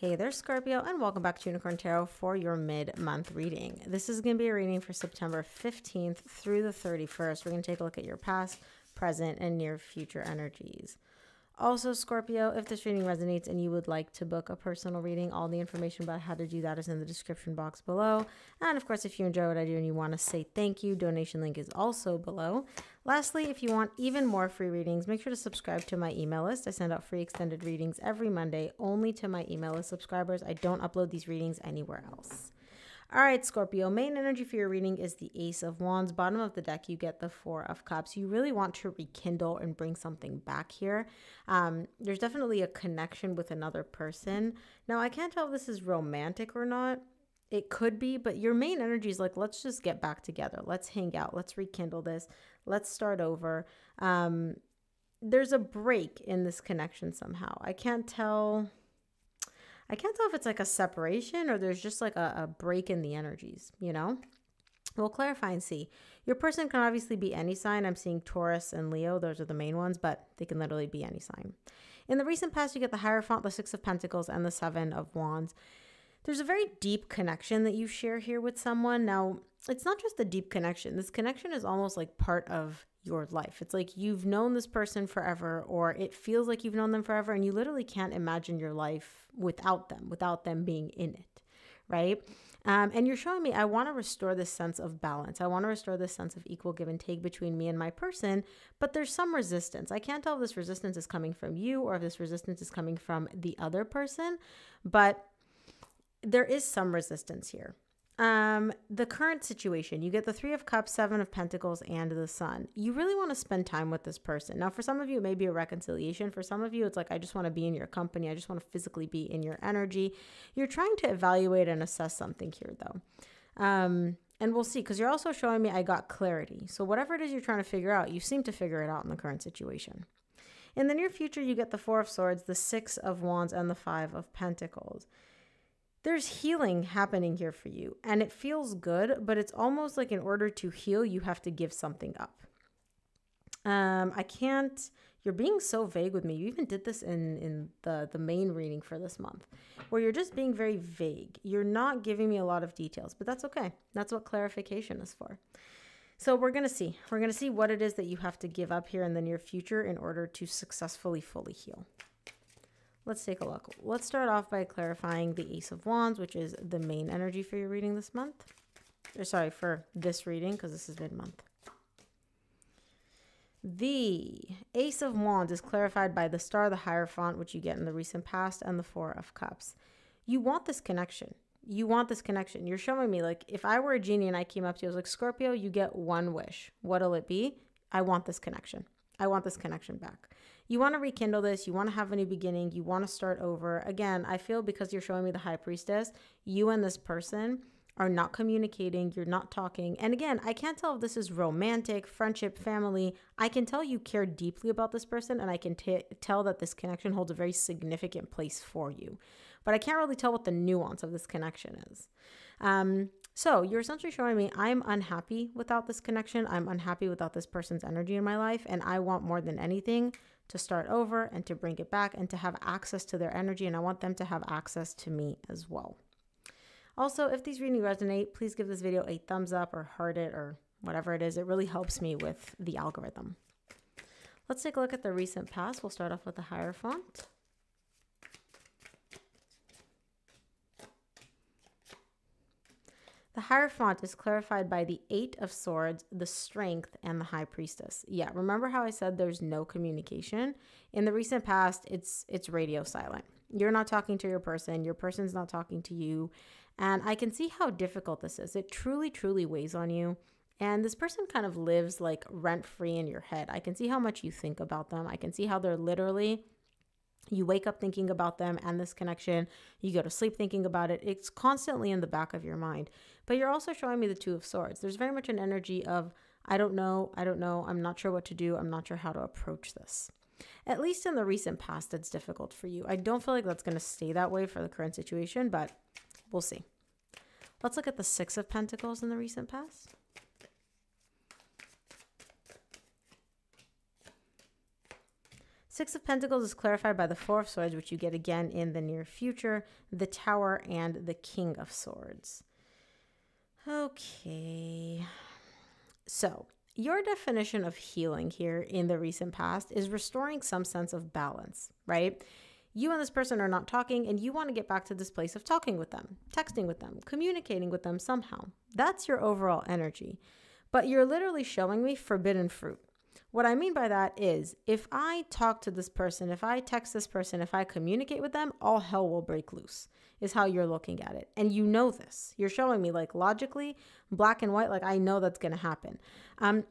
Hey there, Scorpio, and welcome back to Unicorn Tarot for your mid-month reading. This is going to be a reading for September 15th through the 31st. We're going to take a look at your past, present, and near future energies. Also, Scorpio, if this reading resonates and you would like to book a personal reading, all the information about how to do that is in the description box below. And of course, if you enjoy what I do and you want to say thank you, donation link is also below. Lastly, if you want even more free readings, make sure to subscribe to my email list. I send out free extended readings every Monday only to my email list subscribers. I don't upload these readings anywhere else. All right, Scorpio, main energy for your reading is the Ace of Wands. Bottom of the deck, you get the Four of Cups. You really want to rekindle and bring something back here. There's definitely a connection with another person. Now, I can't tell if this is romantic or not. It could be, but your main energy is like, let's just get back together. Let's hang out. Let's rekindle this. Let's start over. There's a break in this connection somehow. I can't tell if it's like a separation or there's just like a break in the energies, you know? We'll clarify and see. Your person can obviously be any sign. I'm seeing Taurus and Leo. Those are the main ones, but they can literally be any sign. In the recent past, you get the Hierophant, the Six of Pentacles, and the Seven of Wands. There's a very deep connection that you share here with someone. Now, it's not just a deep connection. This connection is almost like part of your life. It's like you've known this person forever, or it feels like you've known them forever, and you literally can't imagine your life without them being in it, right? And you're showing me, I want to restore this sense of balance. I want to restore this sense of equal give and take between me and my person, but there's some resistance. I can't tell if this resistance is coming from you or if this resistance is coming from the other person, but there is some resistance here. The current situation, you get the Three of Cups, Seven of Pentacles, and the Sun. You really want to spend time with this person. Now, for some of you, it may be a reconciliation. For some of you, it's like, I just want to be in your company. I just want to physically be in your energy. You're trying to evaluate and assess something here, though. And we'll see, because you're also showing me I got clarity. So whatever it is you're trying to figure out, you seem to figure it out in the current situation. In the near future, you get the Four of Swords, the Six of Wands, and the Five of Pentacles. There's healing happening here for you, and it feels good, but it's almost like in order to heal, you have to give something up. You're being so vague with me. You even did this in the main reading for this month, where you're just being very vague. You're not giving me a lot of details, but that's okay. That's what clarification is for. So we're going to see. We're going to see what it is that you have to give up here in the near future in order to successfully fully heal. Let's take a look. Let's start off by clarifying the Ace of Wands, which is the main energy for your reading this month. Or sorry, for this reading, because this is mid-month. The Ace of Wands is clarified by the Star, the Hierophant, which you get in the recent past, and the Four of Cups. You want this connection. You want this connection. You're showing me, like, if I were a genie and I came up to you, I was like, Scorpio, you get one wish. What'll it be? I want this connection. I want this connection back. You want to rekindle this. You want to have a new beginning. You want to start over. Again, I feel because you're showing me the High Priestess, you and this person are not communicating. You're not talking. And again, I can't tell if this is romantic, friendship, family. I can tell you care deeply about this person, and I can tell that this connection holds a very significant place for you. But I can't really tell what the nuance of this connection is. So you're essentially showing me I'm unhappy without this connection. I'm unhappy without this person's energy in my life. And I want more than anything to start over and to bring it back and to have access to their energy. And I want them to have access to me as well. Also, if these readings resonate, please give this video a thumbs up or heart it or whatever it is. It really helps me with the algorithm. Let's take a look at the recent past. We'll start off with the Hierophant. The Hierophant is clarified by the Eight of Swords, the Strength, and the High Priestess. Yeah, remember how I said there's no communication? In the recent past, it's radio silent. You're not talking to your person's not talking to you. And I can see how difficult this is. It truly, truly weighs on you. And this person kind of lives like rent-free in your head. I can see how much you think about them. I can see how they're literally... You wake up thinking about them and this connection. You go to sleep thinking about it. It's constantly in the back of your mind. But you're also showing me the Two of Swords. There's very much an energy of, I don't know. I'm not sure what to do. I'm not sure how to approach this. At least in the recent past, it's difficult for you. I don't feel like that's going to stay that way for the current situation, but we'll see. Let's look at the Six of Pentacles in the recent past. Six of Pentacles is clarified by the Four of Swords, which you get again in the near future, the Tower, and the King of Swords. Okay. So your definition of healing here in the recent past is restoring some sense of balance, right? You and this person are not talking and you want to get back to this place of talking with them, texting with them, communicating with them somehow. That's your overall energy. But you're literally showing me forbidden fruit. What I mean by that is if I talk to this person, if I text this person, if I communicate with them, all hell will break loose is how you're looking at it. And you know this. You're showing me like logically, black and white, like I know that's going to happen.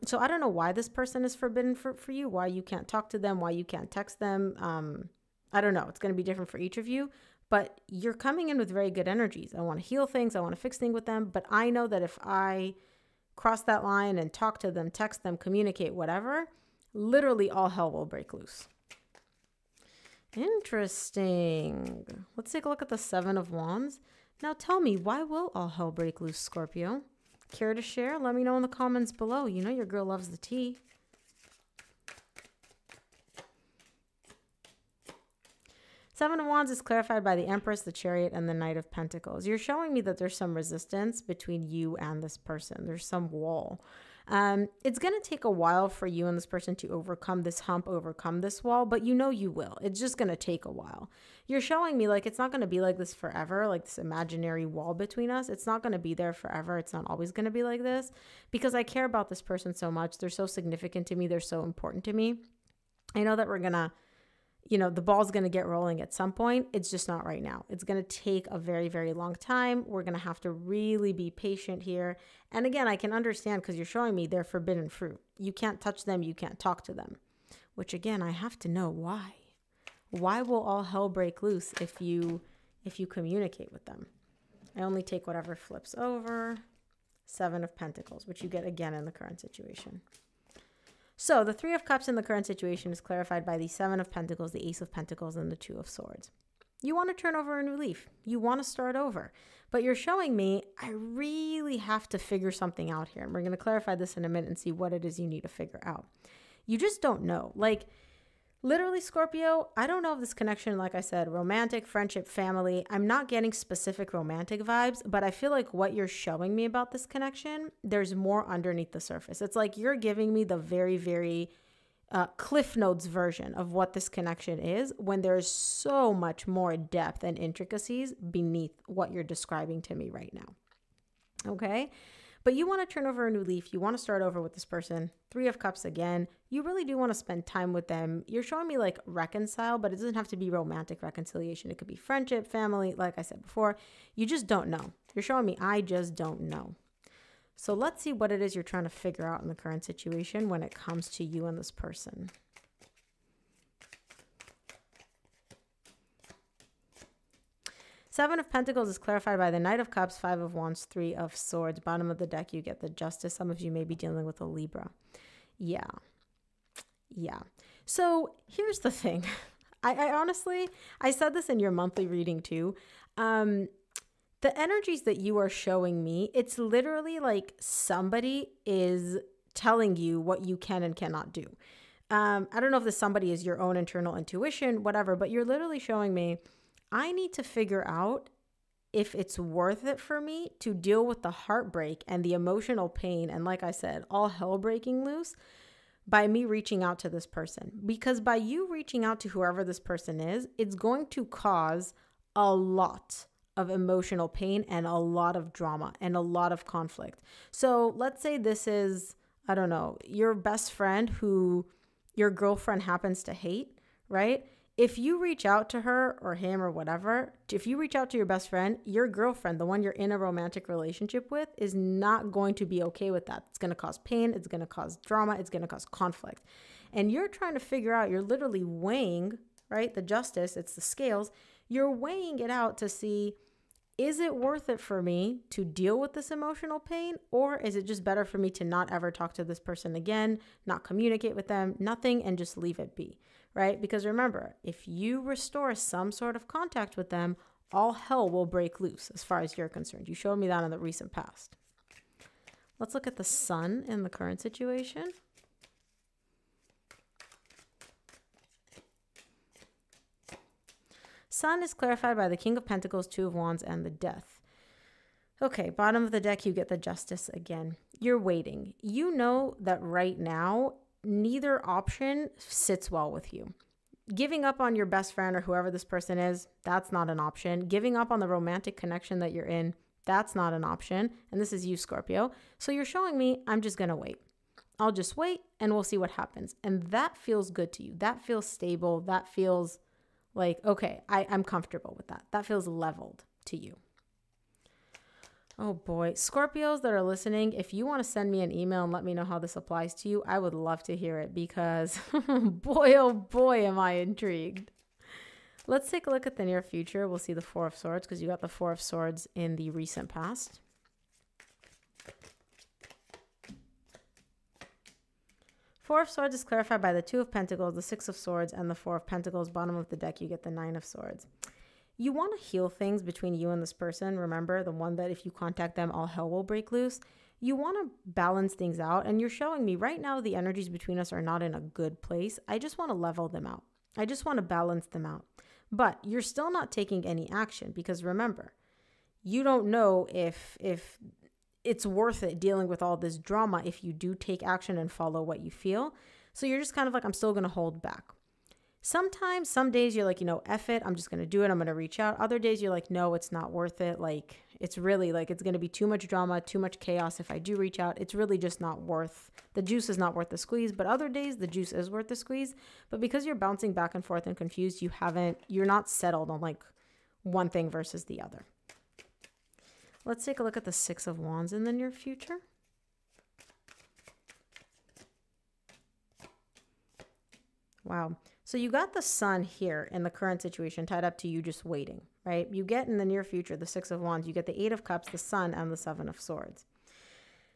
So I don't know why this person is forbidden fruit for you, why you can't talk to them, why you can't text them. I don't know. It's going to be different for each of you. But you're coming in with very good energies. I want to heal things. I want to fix things with them. But I know that if I cross that line and talk to them, text them, communicate, whatever, literally all hell will break loose. Interesting. Let's take a look at the Seven of Wands. Now tell me, why will all hell break loose, Scorpio? Care to share? Let me know in the comments below. You know your girl loves the tea. Seven of Wands is clarified by the Empress, the Chariot, and the Knight of Pentacles. You're showing me that there's some resistance between you and this person. There's some wall. It's going to take a while for you and this person to overcome this hump, overcome this wall, but you know you will. It's just going to take a while. You're showing me like it's not going to be like this forever, like this imaginary wall between us. It's not going to be there forever. It's not always going to be like this because I care about this person so much. They're so significant to me. They're so important to me. I know that we're going to, you know, the ball's going to get rolling at some point. It's just not right now. It's going to take a very, very long time. We're going to have to really be patient here. And again, I can understand because you're showing me they're forbidden fruit. You can't touch them. You can't talk to them, which again, I have to know why. Why will all hell break loose if you communicate with them? I only take whatever flips over. Seven of Pentacles, which you get again in the current situation. So the Three of Cups in the current situation is clarified by the Seven of Pentacles, the Ace of Pentacles, and the Two of Swords. You want to turn over a new leaf. You want to start over. But you're showing me I really have to figure something out here. And we're going to clarify this in a minute and see what it is you need to figure out. You just don't know. Like, literally, Scorpio, I don't know if this connection, like I said, romantic, friendship, family. I'm not getting specific romantic vibes, but I feel like what you're showing me about this connection, there's more underneath the surface. It's like you're giving me the very, very Cliff Notes version of what this connection is when there's so much more depth and intricacies beneath what you're describing to me right now. Okay? But you want to turn over a new leaf. You want to start over with this person. Three of Cups again. You really do want to spend time with them. You're showing me like reconcile, but it doesn't have to be romantic reconciliation. It could be friendship, family, like I said before. You just don't know. You're showing me I just don't know. So let's see what it is you're trying to figure out in the current situation when it comes to you and this person. Seven of Pentacles is clarified by the Knight of Cups, Five of Wands, Three of Swords. Bottom of the deck, you get the Justice. Some of you may be dealing with a Libra. Yeah. So here's the thing. I honestly, I said this in your monthly reading too. The energies that you are showing me, it's literally like somebody is telling you what you can and cannot do. I don't know if this somebody is your own internal intuition, whatever, but you're literally showing me I need to figure out if it's worth it for me to deal with the heartbreak and the emotional pain. And like I said, all hell breaking loose by me reaching out to this person. Because by you reaching out to whoever this person is, it's going to cause a lot of emotional pain and a lot of drama and a lot of conflict. So let's say this is, I don't know, your best friend who your girlfriend happens to hate, right? If you reach out to her or him or whatever, if you reach out to your best friend, your girlfriend, the one you're in a romantic relationship with, is not going to be okay with that. It's going to cause pain. It's going to cause drama. It's going to cause conflict. And you're trying to figure out, you're literally weighing, right? The Justice, it's the scales. You're weighing it out to see, is it worth it for me to deal with this emotional pain? Or is it just better for me to not ever talk to this person again, not communicate with them, nothing, and just leave it be, right? Because remember, if you restore some sort of contact with them, all hell will break loose as far as you're concerned. You showed me that in the recent past. Let's look at the Sun in the current situation. Sun is clarified by the King of Pentacles, Two of Wands, and the Death. Okay, bottom of the deck, you get the Justice again. You're waiting. You know that right now, neither option sits well with you. Giving up on your best friend or whoever this person is, that's not an option. Giving up on the romantic connection that you're in, that's not an option. And this is you, Scorpio. So you're showing me, I'm just going to wait. I'll just wait and we'll see what happens. And that feels good to you. That feels stable. That feels like, okay, I'm comfortable with that. That feels leveled to you. Oh boy, Scorpios that are listening, if you want to send me an email and let me know how this applies to you, I would love to hear it because boy, oh boy, am I intrigued. Let's take a look at the near future. We'll see the Four of Swords because you got the Four of Swords in the recent past. Four of Swords is clarified by the Two of Pentacles, the Six of Swords, and the Four of Pentacles. Bottom of the deck, you get the Nine of Swords. You want to heal things between you and this person. Remember, the one that if you contact them, all hell will break loose. You want to balance things out. And you're showing me right now the energies between us are not in a good place. I just want to level them out. I just want to balance them out. But you're still not taking any action because remember, you don't know if it's worth it dealing with all this drama if you do take action and follow what you feel. So you're just kind of like, I'm still going to hold back. Sometimes, some days you're like, you know, F it, I'm just going to do it. I'm going to reach out. Other days you're like, no, it's not worth it. Like, it's really like, it's going to be too much drama, too much chaos. If I do reach out, it's really just not worth, the juice is not worth the squeeze. But other days the juice is worth the squeeze. But because you're bouncing back and forth and confused, you're not settled on like one thing versus the other. Let's take a look at the Six of Wands in the near future. Wow. So you got the Sun here in the current situation tied up to you just waiting, right? You get in the near future, the Six of Wands, you get the Eight of Cups, the Sun, and the Seven of Swords.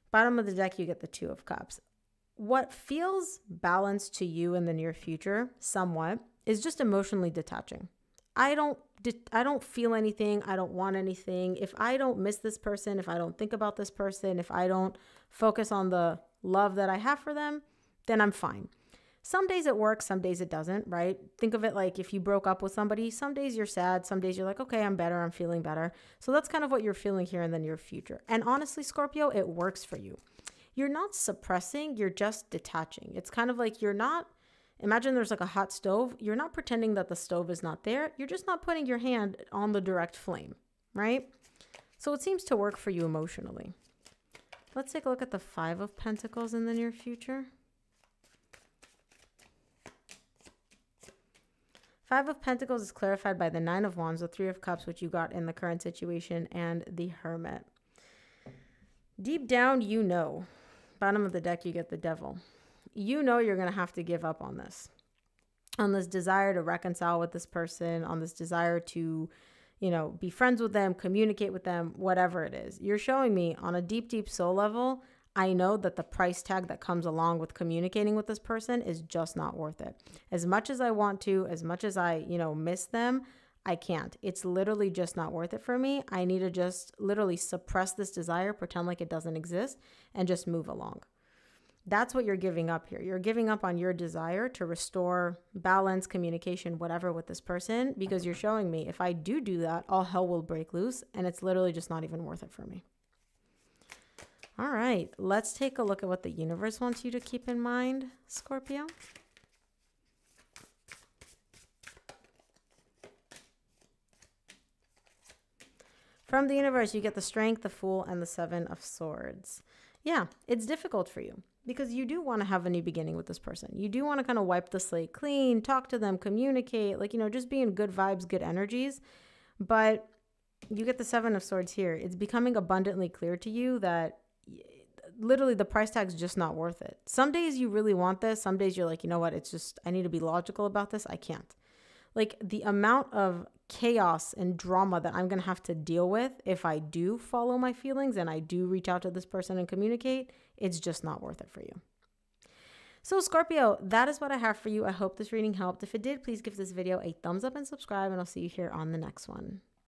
Bottom of the deck, you get the Two of Cups. What feels balanced to you in the near future, somewhat, is just emotionally detaching. I don't feel anything. I don't want anything. If I don't miss this person, if I don't think about this person, if I don't focus on the love that I have for them, then I'm fine. Some days it works, some days it doesn't, right? Think of it like if you broke up with somebody, some days you're sad, some days you're like, okay, I'm better, I'm feeling better. So that's kind of what you're feeling here in the near future. And honestly, Scorpio, it works for you. You're not suppressing, you're just detaching. It's kind of like you're not, imagine there's like a hot stove. You're not pretending that the stove is not there. You're just not putting your hand on the direct flame, right? So it seems to work for you emotionally. Let's take a look at the Five of Pentacles in the near future. Five of Pentacles is clarified by the Nine of Wands, the Three of Cups, which you got in the current situation, and the Hermit. Deep down, you know. Bottom of the deck, you get the Devil. You know you're going to have to give up on this desire to reconcile with this person, on this desire to, you know, be friends with them, communicate with them, whatever it is. You're showing me on a deep, deep soul level, I know that the price tag that comes along with communicating with this person is just not worth it. As much as I want to, as much as I, you know, miss them, I can't. It's literally just not worth it for me. I need to just literally suppress this desire, pretend like it doesn't exist, and just move along. That's what you're giving up here. You're giving up on your desire to restore balance, communication, whatever with this person, because you're showing me if I do that, all hell will break loose, and it's literally just not even worth it for me. All right, let's take a look at what the universe wants you to keep in mind, Scorpio. From the universe, you get the Strength, the Fool, and the Seven of Swords. Yeah, it's difficult for you because you do want to have a new beginning with this person. You do want to kind of wipe the slate clean, talk to them, communicate, like, you know, just be in good vibes, good energies. But you get the Seven of Swords here. It's becoming abundantly clear to you that literally the price tag's just not worth it. Some days you really want this. Some days you're like, you know what? It's just, I need to be logical about this. I can't. Like the amount of chaos and drama that I'm going to have to deal with if I do follow my feelings and I do reach out to this person and communicate, it's just not worth it for you. So Scorpio, that is what I have for you. I hope this reading helped. If it did, please give this video a thumbs up and subscribe, and I'll see you here on the next one.